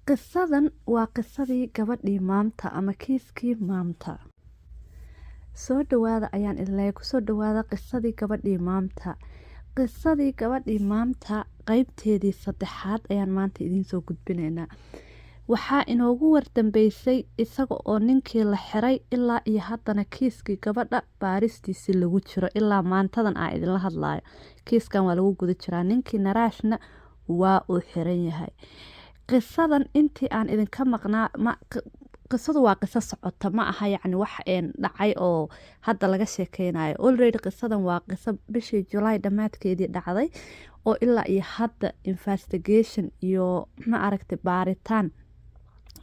qisadan waa qisadii gabadhii maamta ama kiiskii maamta. Soo dhawaada ayaan idinleeyahay, kusoo dhawaada qisadii gabadhii maamta. Qisadii gabadhii maamta qaybteedii 3aad ayaan maanta idiin soo gudbinaynaa. Waxaa inoogu wardambeysay isaga oo ninkii la xiray ilaa iyo haddana kiiskii gabadha baaristiisii lagu jiro ilaa maantadan aan idinla hadlaayo. Kiiskan waa lagu guda jiraa, ninkii Naraashna waa uu xiran yahay. qisadan intii aan idinka maqnaa qisadu waa qiso socota, ma aha yacni wax dhacay oo hadda laga sheekeynayo. Already qisadan waa qiso bishii July dhammaadkeedii dhacday oo ilaa iyo hadda investigation iyo ma aragtay baaritaan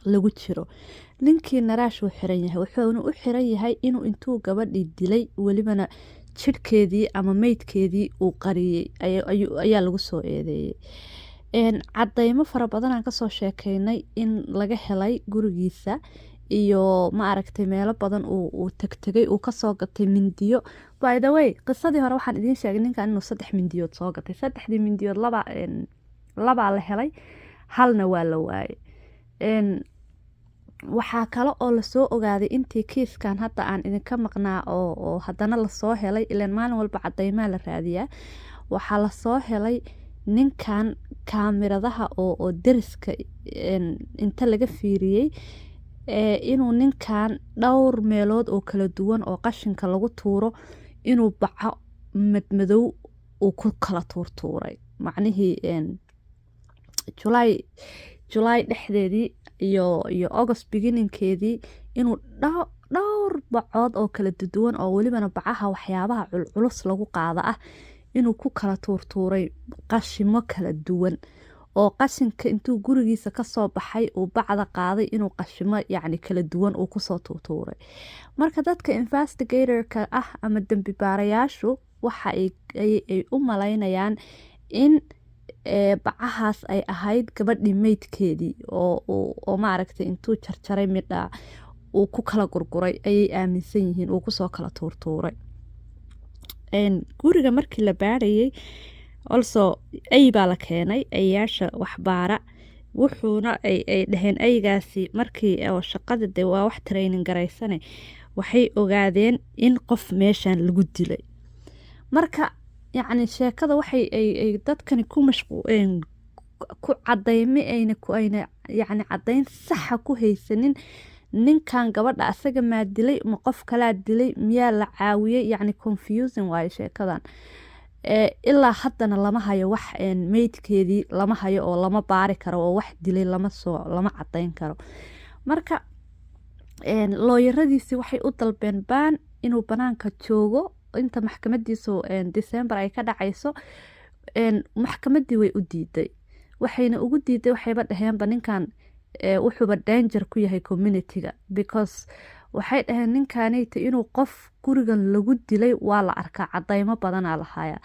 lagu jiro. Ninkii Naraash uu xiran yahay, wuxuuna u xiran yahay inuu intuu gabadhii dilay welibana jidhkeedii ama meydkeedii uu qariyay ayaa lagu soo eedeeyay. Cadaymo fara badan aan kasoo sheekeynay in laga helay gurigiisa iyo ma aragtay meelo badan uu tagtagay, uu kasoo gatay mindiyo. By the way, qisadii hore waxaan idiin sheegay ninkan inuu 3 mindiyood soo gatay. 3dii mindiyood laba la helay, halna waa la waayay. Waxaa kale oo lasoo ogaaday intii kiiskan hadda aan idinka maqnaa oo haddana lasoo helay, ilaan maalin walba cadaymaa la raadiyaa. Waxaa lasoo helay ninkan kaamiradaha oo deriska inta laga fiiriyey inuu ninkan dhowr meelood oo kala duwan oo qashinka lagu tuuro inuu baco madmadow uu ku kala tuurtuuray. Macnihii July dhexdeedii iyo August beginningkeedii inuu dhowr bacood oo kala duwan oo welibana bacaha waxyaabaha culculus lagu qaada ah inuu ku kala tuurtuuray qashimo kala duwan oo qashinka intuu gurigiisa kasoo baxay uu bacda qaaday inuu qashimo yacni kala duwan uu kusoo tuurtuuray. Marka dadka investigatorka ah ama dambi baarayaashu waxa ay u malaynayaan in bacahaas ay ahayd gabadhii meydkeedii oo ma aragtay intuu jarjaray midha uu ku kala gurguray ayay aaminsan yihiin uu kusoo kala tuurtuuray. Guriga markii la baarayay also ay baa la keenay, ayaasha waxbaara wuxuuna ay dhaheen aygaasi markii oo shaqada de waa wax training garaysane waxay ogaadeen in qof meeshan lagu dilay. Marka yacni sheekada waxay ay dadkani ku mashquuleen ku cadaymi ayna yacni cadayn saxa ku haysanin ninkan gabadha asaga maa dilay ma qof kalaa dilay miyaa la caawiyay, yacni confusing waayo sheekadan. Ilaa haddana lama hayo wax meydkeedii lama hayo oo lama baari karo oo wax dilay lama cadayn karo. Marka looyaradiisi waxay u dalbeen baan inuu banaanka joogo inta maxkamadiisu December ay ka dhacayso. Maxkamadii way u diiday, waxayna ugu diiday waxayba dhaheenba ninkan wuxuuba danger ku yahay communityga because waxay dhaheen ninkanayta inuu qof gurigan lagu dilay waa la arkaa, cadaymo badanaa la hayaa.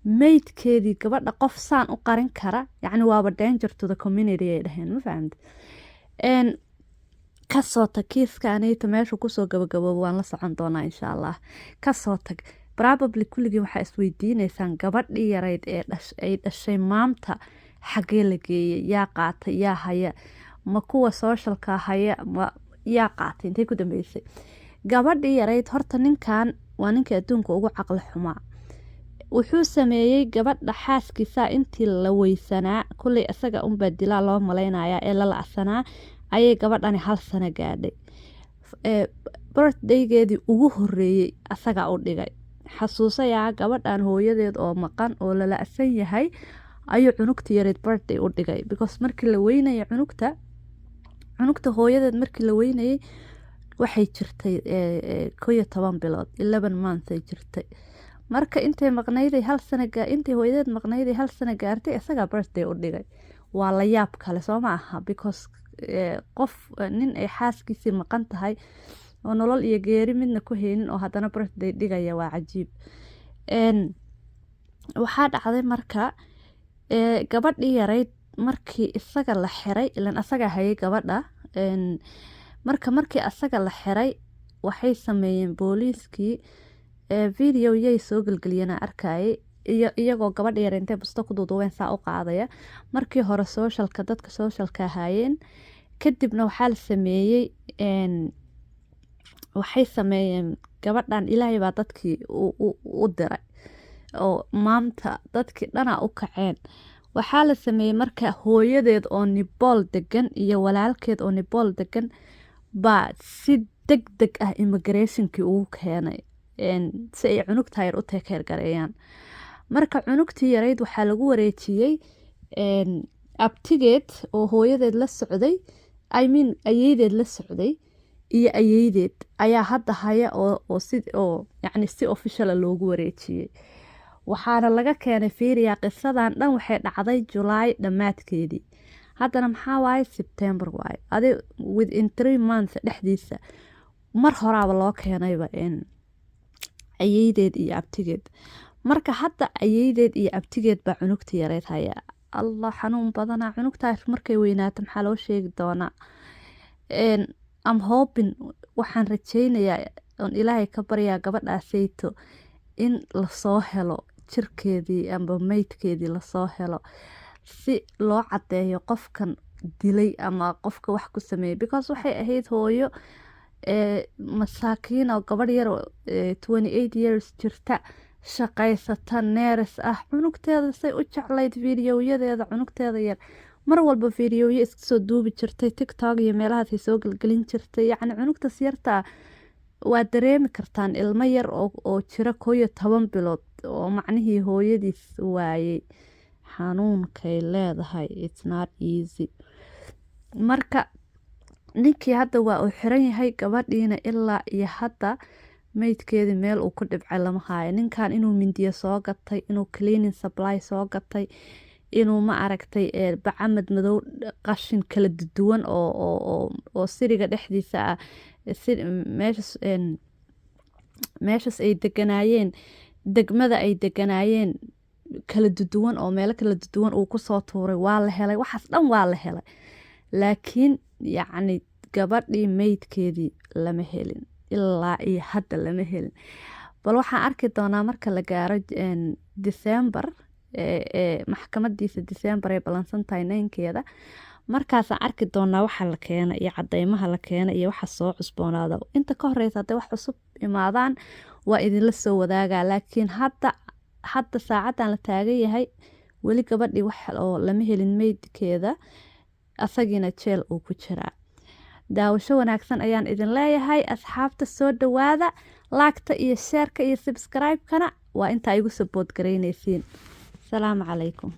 Meydkeedii gabadha qof saan u qarin kara yacni waaba danger to the community ay dhaheen, ma fahamte. Kasoo tag kiiskanayta meeshu kusoo gabagaboobo waan la socon doonaa insha Allah. Kasoo tag probably kulligii waxaa isweydiinaysaan gabadhii yarayd ay dhashay maamta xagee la geeyay, yaa qaatay, yaa haya, ma kuwa socialka haya, ma yaa qaatay, intay ku dambeysay. Gabadhii yarayd horta ninkan waa ninkii adduunka ugu caqli xumaa. Wuxuu sameeyey gabadha xaaskiisa intii la weysanaa kulley asaga unbaa dilaa loo malaynayaa ee la la'sanaa ayay gabadhani 1 sano gaadhay. Birthdaygeedii ugu horeeyay asaga u dhigay. Xasuusayaa gabadhan hooyadeed oo maqan oo la la'san yahay ayuu cunugta yareed birthday u dhigay because markii la weynayay cunugta hooyadeed markii la weynayay waxay jirtay 11 bilood 11 months ay jirtay. Marka intay maqnayday 1 sano intay hooyadeed maqnayday 1 sano gaartay asaga birthday u dhigay. Waa la yaab kale soo ma aha because qof nin ay xaaskiisii maqan tahay oo nolol iyo geeri midna ku haynin oo haddana birthday dhigaya waa cajiib. Waxaa dhacday marka gabadhii yarayd markii isaga la xiray ilaan asaga hayay gabadha. Markii asaga la xiray waxay sameeyeen booliiskii video yay soo galgaliyeen arkayay iyagoo gabadha yar intay busto ku duuduubeen saa u qaadaya markii hore socialka dadka socialka ahaayeen kadibna waxaa la sameeyey waxay sameeyeen gabadhan ilaahay baa dadkii u diray oo maanta dadkii dhana u kaceen waxaa la sameeyey marka hooyadeed oo Nepal degan iyo walaalkeed oo Nepal degan baa si degdeg ah immigrationkii ugu keenay si ay cunugta yar u teekeer gareeyaan marka cunugtii yarayd waxaa lagu wareejiyey abtigeed oo hooyadeed la socday ayeedeed la socday iyo ayeedeed ayaa hadda haya oo yacni si official loogu wareejiyey waxaana laga keenay fiiriya qisadan dhan waxay dhacday July dhamaadkeedii haddana maxaa waaye September waaye adi within 3 months dhexdiisa mar horaaba loo keenayba ayeedeed iyo abtigeed marka hadda ayeedeed iyo abtigeed baa cunugta yareed haya allah xanuun badana cunugtaas markay weynaato maxaa loo sheegi doonaa am hoping waxaan rajaynayaa oon ilaahay ka baryaa gabadhaasayto in lasoo helo jirkeedii amba maydkeedii lasoo helo si loo cadeeyo qofkan dilay ama qofka wax ku sameeyay because waxay ahayd hooyo masaakiin oo gabadh yar 28 years jirta shaqaysata neeris ah cunugteeda say u jeclayd fiidiyoyadeeda cunugteeda yar mar walba fiidiyoya iska soo duubi jirtay TikTok iyo meelahaas soo galgelin jirtay yacni cunugtaas yarta waa dareemi kartaan ilmo yar oo jira 11 bilood oo macnihii hooyadiis waayay xanuunkay leedahay it's not easy marka ninkii hadda waa uu xiran yahay gabadhiina ilaa iyo hadda maydkeedii meel uu ku dhibcay lama haayo ninkan inuu mindiyo soo gatay inuu cleaning supply soo gatay inuu ma aragtay bacamad madow qashin kala duwan oo siriga dhexdiisa ah meeshas ay deganaayeen degmada ay deganaayeen kala duwan oo meelo kala duwan uu kusoo tuuray waa la helay waxaas dhan waa la helay laakiin yacni gabadhii maydkeedii lama helin ilaa iyo hadda lama helin bal waxaan arki doonaa marka la gaaro December maxkamadiisa December ay balansan tahay 9keeda markaasaan arki doonaa waxa la keena iyo cadeymaha la keena iyo waxa soo cusboonaada inta ka horeysa hadday wax cusub imaadaan waa idinla soo wadaagaa laakiin hadda saacadan la taagan yahay weli gabadhii wax oo lama helin maydkeeda asagiina jeel uu ku jiraa daawasho wanaagsan ayaan idin leeyahay asxaabta soo dhawaada laagta iyo sheerka iyo subscribe-kana waa inta igu support gareynaysiin salaamu calaykum